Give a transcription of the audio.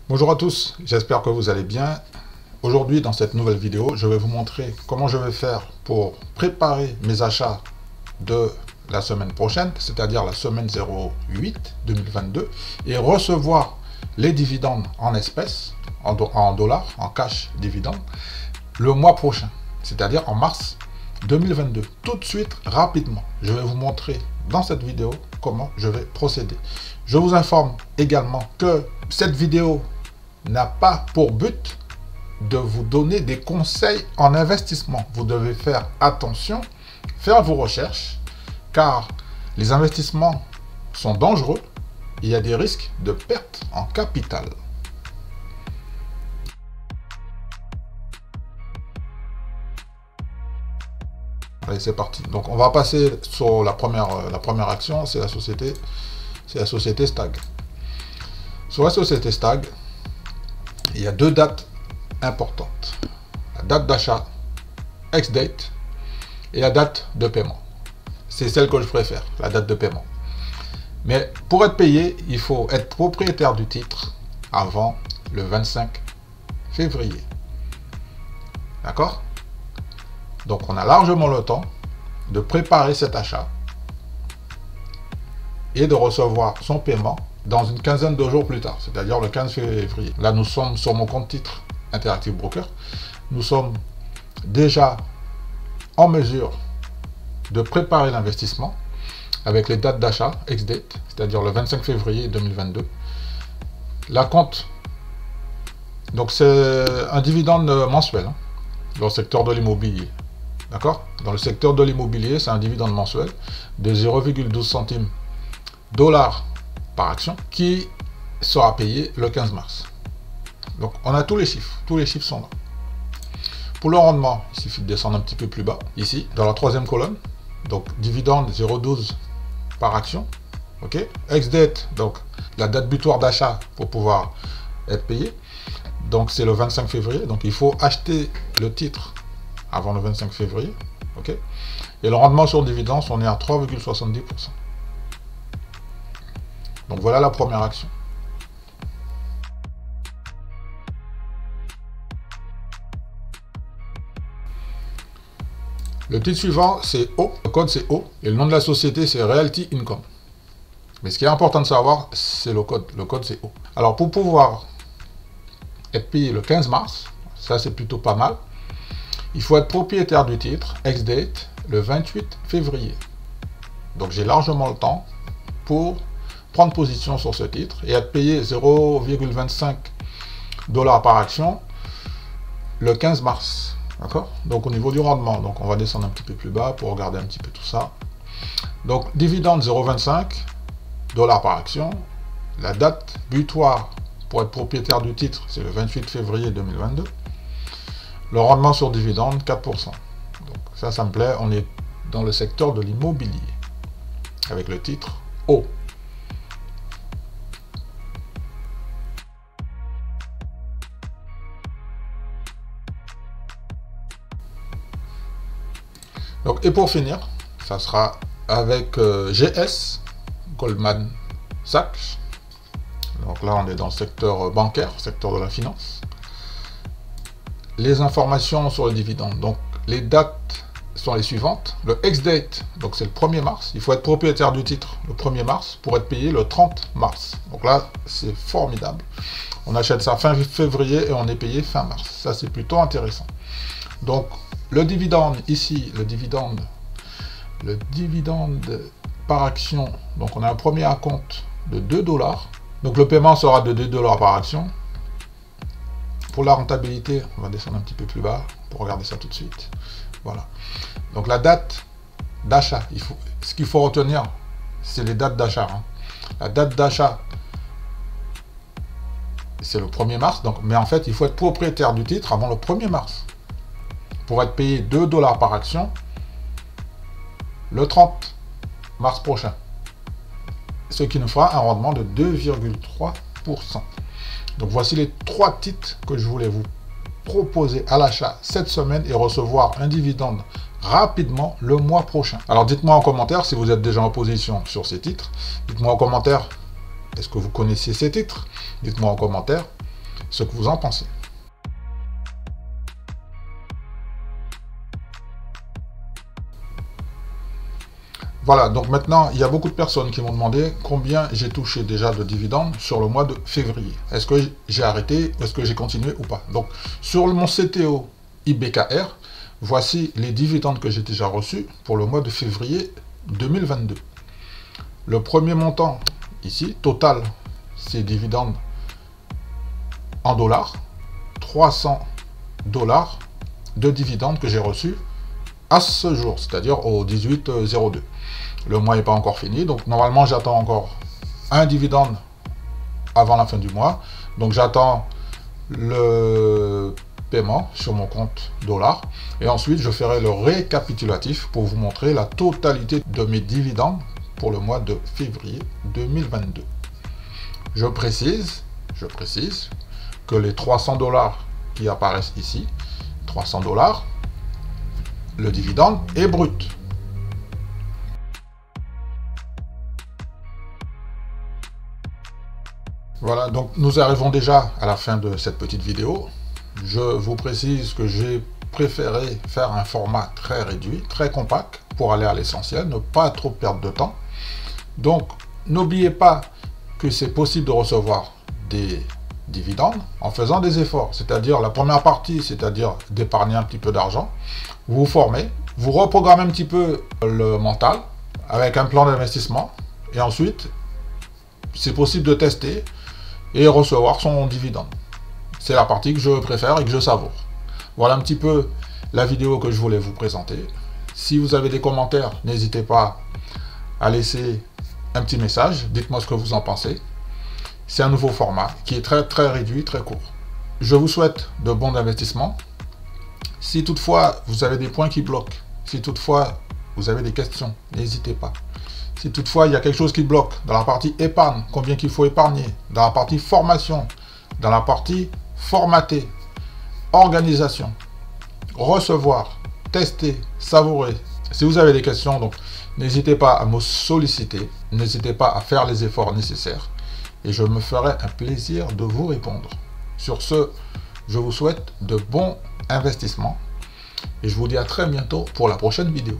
Bonjour à tous, j'espère que vous allez bien. Aujourd'hui, dans cette nouvelle vidéo, je vais vous montrer comment je vais faire pour préparer mes achats de la semaine prochaine, c'est-à-dire la semaine 08 2022, et recevoir les dividendes en espèces, en dollars, en cash dividendes, le mois prochain, c'est-à-dire en mars 2022. Tout de suite, rapidement, je vais vous montrer dans cette vidéo comment je vais procéder. Je vous informe également que cette vidéo n'a pas pour but de vous donner des conseils en investissement. Vous devez faire attention, faire vos recherches, car les investissements sont dangereux. Il y a des risques de perte en capital. Allez, c'est parti. Donc, on va passer sur la première action, c'est la société Stag. Sur la société Stag, il y a deux dates importantes. La date d'achat ex-date et la date de paiement. C'est celle que je préfère, la date de paiement. Mais pour être payé, il faut être propriétaire du titre avant le 25 février. D'accord? Donc on a largement le temps de préparer cet achat et de recevoir son paiement dans une quinzaine de jours plus tard, c'est-à-dire le 15 février. Là, nous sommes sur mon compte titre Interactive Broker. Nous sommes déjà en mesure de préparer l'investissement avec les dates d'achat ex-date, c'est-à-dire le 25 février 2022. La compte, donc c'est un dividende mensuel dans le secteur de l'immobilier. D'accord? Dans le secteur de l'immobilier, c'est un dividende mensuel de 0,12 centimes dollars par action qui sera payé le 15 mars. Donc on a tous les chiffres sont là. Pour le rendement, il suffit de descendre un petit peu plus bas, ici, dans la troisième colonne. Donc dividende 0,12 par action. Ok. Ex-date, donc la date butoir d'achat pour pouvoir être payé. Donc c'est le 25 février. Donc il faut acheter le titre avant le 25 février. Ok. Et le rendement sur dividende, on est à 3,70%. Donc voilà la première action. Le titre suivant, c'est O. Le code, c'est O. Et le nom de la société, c'est Realty Income. Mais ce qui est important de savoir, c'est le code. Le code, c'est O. Alors, pour pouvoir être payé le 15 mars, ça, c'est plutôt pas mal, il faut être propriétaire du titre, ex-date, le 28 février. Donc, j'ai largement le temps pour prendre position sur ce titre et être payé 0,25 $ par action le 15 mars. D'accord? Donc, au niveau du rendement, donc on va descendre un petit peu plus bas pour regarder un petit peu tout ça. Donc, dividende 0,25 $ par action. La date butoir pour être propriétaire du titre, c'est le 28 février 2022. Le rendement sur dividende, 4%. Donc, ça me plaît. On est dans le secteur de l'immobilier avec le titre O. Donc, et pour finir, ça sera avec GS, Goldman Sachs. Donc là, on est dans le secteur bancaire, secteur de la finance. Les informations sur le dividende. Donc, les dates sont les suivantes. Le ex-date, donc c'est le 1er mars. Il faut être propriétaire du titre le 1er mars pour être payé le 30 mars. Donc là, c'est formidable. On achète ça fin février et on est payé fin mars. Ça, c'est plutôt intéressant. Donc, le dividende ici, le dividende par action, donc on a un premier acompte de 2 $. Donc le paiement sera de 2 $ par action. Pour la rentabilité, on va descendre un petit peu plus bas pour regarder ça tout de suite. Voilà. Donc la date d'achat, ce qu'il faut retenir, c'est les dates d'achat. La date d'achat, c'est le 1er mars, donc, mais en fait, il faut être propriétaire du titre avant le 1er mars. Pour être payé 2 $ par action le 30 mars prochain. Ce qui nous fera un rendement de 2,3%. Donc voici les 3 titres que je voulais vous proposer à l'achat cette semaine et recevoir un dividende rapidement le mois prochain. Alors dites-moi en commentaire si vous êtes déjà en position sur ces titres. Dites-moi en commentaire, est-ce que vous connaissiez ces titres? Dites-moi en commentaire ce que vous en pensez. Voilà, donc maintenant, il y a beaucoup de personnes qui m'ont demandé combien j'ai touché déjà de dividendes sur le mois de février. Est-ce que j'ai arrêté, est-ce que j'ai continué ou pas? Donc, sur mon CTO IBKR, voici les dividendes que j'ai déjà reçus pour le mois de février 2022. Le premier montant, ici, total, c'est dividendes en dollars, 300 $ de dividendes que j'ai reçus à ce jour, c'est-à-dire au 18/02. Le mois n'est pas encore fini, donc normalement j'attends encore un dividende avant la fin du mois. Donc j'attends le paiement sur mon compte dollars et ensuite je ferai le récapitulatif pour vous montrer la totalité de mes dividendes pour le mois de février 2022. Je précise que les 300 $ qui apparaissent ici, 300 $, le dividende est brut. Voilà, donc nous arrivons déjà à la fin de cette petite vidéo. Je vous précise que j'ai préféré faire un format très réduit, très compact, pour aller à l'essentiel, ne pas trop perdre de temps. Donc, n'oubliez pas que c'est possible de recevoir des dividendes en faisant des efforts. C'est-à-dire la première partie, c'est-à-dire d'épargner un petit peu d'argent. Vous vous formez, vous reprogrammez un petit peu le mental avec un plan d'investissement. Et ensuite, c'est possible de tester et recevoir son dividende. C'est la partie que je préfère et que je savoure. Voilà un petit peu la vidéo que je voulais vous présenter. Si vous avez des commentaires, n'hésitez pas à laisser un petit message. Dites-moi ce que vous en pensez. C'est un nouveau format qui est très réduit, très court. Je vous souhaite de bons investissements. Si toutefois vous avez des points qui bloquent, si toutefois vous avez des questions, n'hésitez pas. Si toutefois il y a quelque chose qui bloque dans la partie épargne, combien qu'il faut épargner, dans la partie formation, dans la partie formater, organisation, recevoir, tester, savourer. Si vous avez des questions, donc n'hésitez pas à me solliciter, n'hésitez pas à faire les efforts nécessaires et je me ferai un plaisir de vous répondre. Sur ce, je vous souhaite de bons investissements et je vous dis à très bientôt pour la prochaine vidéo.